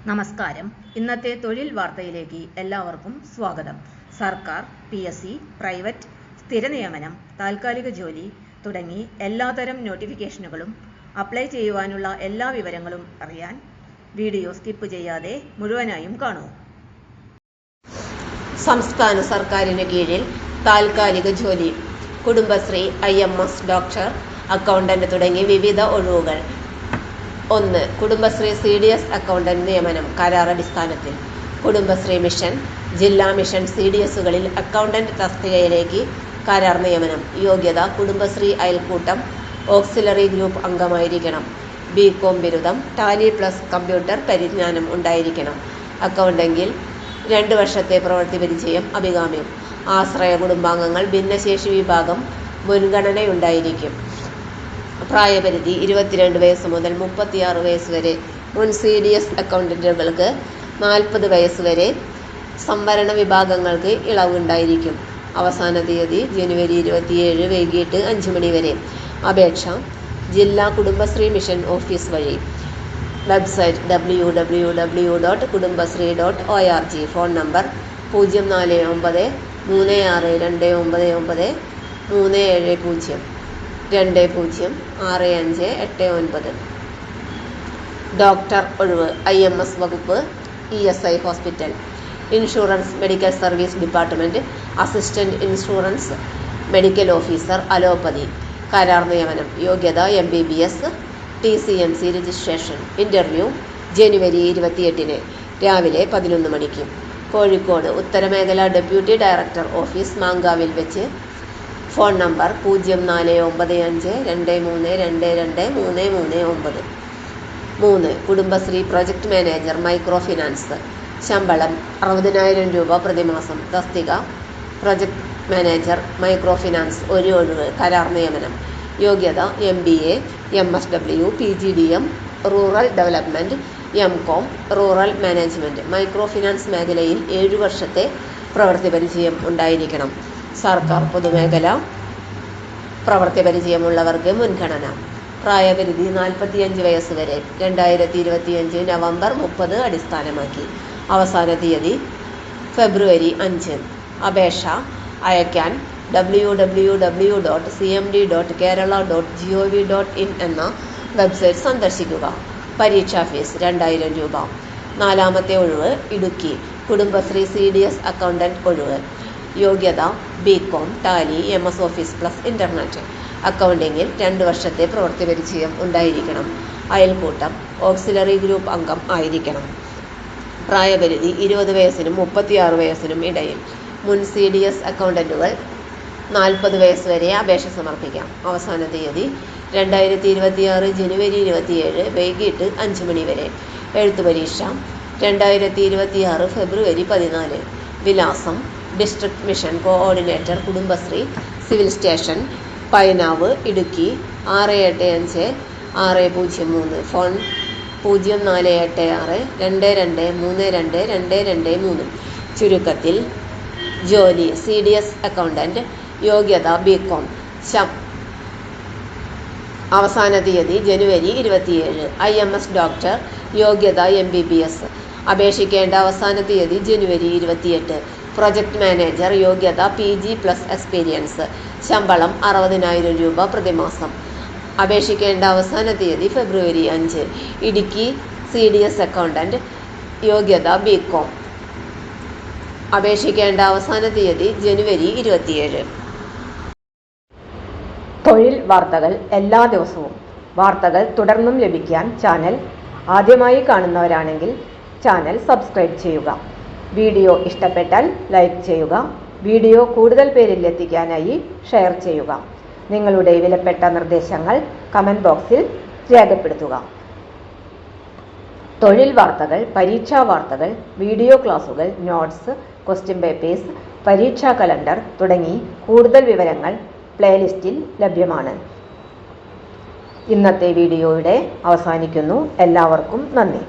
നമസ്കാരം. ഇന്നത്തെ തൊഴിൽ വാർത്തയിലേക്ക് എല്ലാവർക്കും സ്വാഗതം. സർക്കാർ, PSC, പ്രൈവറ്റ്, സ്ഥിര നിയമനം, താൽക്കാലിക ജോലി തുടങ്ങി എല്ലാതരം നോട്ടിഫിക്കേഷനുകളും അപ്ലൈ ചെയ്യുവാനുള്ള എല്ലാ വിവരങ്ങളും അറിയാൻ വീഡിയോ സ്കിപ്പ് ചെയ്യാതെ മുഴുവനായും കാണൂ. സംസ്ഥാന സർക്കാരിന് കീഴിൽ താൽക്കാലിക ജോലി, കുടുംബശ്രീ, IMS ഡോക്ടർ, അക്കൗണ്ടന്റ് തുടങ്ങി വിവിധ ഒഴിവുകൾ. 1. കുടുംബശ്രീ CDS അക്കൗണ്ടന്റ് നിയമനം കരാറടിസ്ഥാനത്തിൽ. കുടുംബശ്രീ മിഷൻ, ജില്ലാ മിഷൻ CDSകളിൽ അക്കൗണ്ടന്റ് തസ്തികയിലേക്ക് കരാർ നിയമനം. യോഗ്യത: കുടുംബശ്രീ അയൽക്കൂട്ടം ഓക്സിലറി ഗ്രൂപ്പ് അംഗമായിരിക്കണം. BCom ബിരുദം, ടാലി പ്ലസ് കമ്പ്യൂട്ടർ പരിജ്ഞാനം ഉണ്ടായിരിക്കണം. അക്കൗണ്ടെങ്കിൽ 2 വർഷത്തെ പ്രവൃത്തി പരിചയം അഭികാമ്യം. ആശ്രയ കുടുംബാംഗങ്ങൾ, ഭിന്നശേഷി വിഭാഗം മുൻഗണനയുണ്ടായിരിക്കും. പ്രായപരിധി 22 വയസ്സ് മുതൽ 36 വയസ്സ് വരെ. മുൻ CDS അക്കൗണ്ടന്റുകൾക്ക് 40 വയസ്സ് വരെ. സംവരണ വിഭാഗങ്ങൾക്ക് ഇളവുണ്ടായിരിക്കും. അവസാന തീയതി ജനുവരി 27 വൈകിട്ട് 5 മണി വരെ. അപേക്ഷ ജില്ലാ കുടുംബശ്രീ മിഷൻ ഓഫീസ് വഴി. Website www.kudumbashree.org. Phone number 049 3629 370 206589. Doctor ഒഴിവ്. IMS വകുപ്പ്, ESI hospital. Insurance medical service department, assistant insurance medical officer, allopathy. കരാർ നിയമനം. യോഗ്യത: MBBS, TCMC രജിസ്ട്രേഷൻ. ഇന്റർവ്യൂ ജനുവരി 28 രാവിലെ 11 മണിക്ക്. കോഴിക്കോട് ഉത്തരമേഖല ഡെപ്യൂട്ടി ഡയറക്ടർ ഓഫീസ്, മാങ്കാവിൽ വെച്ച്. Phone number 0452322339. 3. Kudumbashree project manager micro finance. ശമ്പളം 60,000 രൂപ പ്രതിമാസം. തസ്തിക പ്രൊജക്ട് മാനേജർ മൈക്രോ ഫിനാൻസ്. ഒരു ഒഴിവ്. കരാർ നിയമനം. യോഗ്യത: MBA, MSW, PGDM rural development, MCom rural management. Micro finance മേഖലയിൽ 7 വർഷത്തെ പ്രവൃത്തി പരിചയം ഉണ്ടായിരിക്കണം. സർക്കാർ പൊതുമേഖല പ്രവൃത്തി പരിചയമുള്ളവർക്ക് മുൻഗണന. പ്രായപരിധി 45 വയസ്സ് വരെ. 2025 നവംബർ 30 അടിസ്ഥാനമാക്കി. അവസാന തീയതി ഫെബ്രുവരി 5. അപേക്ഷ അയക്കാൻ www.cmd.kerala.gov.in എന്ന വെബ്സൈറ്റ് സന്ദർശിക്കുക. പരീക്ഷാ ഫീസ് 2000 രൂപ. 4. ഒഴിവ് ഇടുക്കി. കുടുംബശ്രീ CDS അക്കൗണ്ടന്റ് ഒഴിവ്. യോഗ്യത: BCom, Tally, MS office plus internet. അക്കൗണ്ടിങ്ങിൽ 2 വർഷത്തെ പ്രവൃത്തി പരിചയം ഉണ്ടായിരിക്കണം. അയൽക്കൂട്ടം ഓക്സിലറി ഗ്രൂപ്പ് അംഗം ആയിരിക്കണം. പ്രായപരിധി 20 വയസ്സിനും 36 വയസ്സിനും ഇടയിൽ. മുൻ CDS അക്കൗണ്ടന്റുകൾ 40 വയസ്സ് വരെ അപേക്ഷ സമർപ്പിക്കാം. അവസാന തീയതി 2026 ജനുവരി 27 വൈകിട്ട് 5 മണി വരെ. എഴുത്തു പരീക്ഷ 2026 ഫെബ്രുവരി 14. വിലാസം: district mission coordinator, Kudumbashree, civil station, Painavu, Idukki 685603. Phone 048622322223. ചുരുക്കത്തിൽ ജോലി: CDS അക്കൗണ്ടന്റ്. യോഗ്യത: BCom. അവസാന തീയതി ജനുവരി 27. IMS doctor. യോഗ്യത: MBBS. അപേക്ഷിക്കേണ്ട അവസാന തീയതി ജനുവരി 28. Project manager. യോഗ്യത: PG പ്ലസ് എക്സ്പീരിയൻസ്. ശമ്പളം 60,000 രൂപ പ്രതിമാസം. അപേക്ഷിക്കേണ്ട അവസാന തീയതി ഫെബ്രുവരി 5. Idukki CDS accountant. യോഗ്യത: BCom. അപേക്ഷിക്കേണ്ട അവസാന തീയതി ജനുവരി 27. തൊഴിൽ വാർത്തകൾ എല്ലാ ദിവസവും. വാർത്തകൾ തുടർന്നും ലഭിക്കാൻ ചാനൽ ആദ്യമായി കാണുന്നവരാണെങ്കിൽ ചാനൽ സബ്സ്ക്രൈബ് ചെയ്യുക. വീഡിയോ ഇഷ്ടപ്പെട്ടാൽ ലൈക്ക് ചെയ്യുക. വീഡിയോ കൂടുതൽ പേരിൽ എത്തിക്കാനായി ഷെയർ ചെയ്യുക. നിങ്ങളുടെ വിലപ്പെട്ട നിർദ്ദേശങ്ങൾ കമന്റ് ബോക്സിൽ രേഖപ്പെടുത്തുക. തൊഴിൽ വാർത്തകൾ, പരീക്ഷാ വാർത്തകൾ, വീഡിയോ ക്ലാസുകൾ, നോട്ട്സ്, ക്വസ്റ്റ്യൻ പേപ്പേഴ്സ്, പരീക്ഷാ കലണ്ടർ തുടങ്ങി കൂടുതൽ വിവരങ്ങൾ പ്ലേലിസ്റ്റിൽ ലഭ്യമാണ്. ഇന്നത്തെ വീഡിയോയുടെ അവസാനിക്കുന്നു. എല്ലാവർക്കും നന്ദി.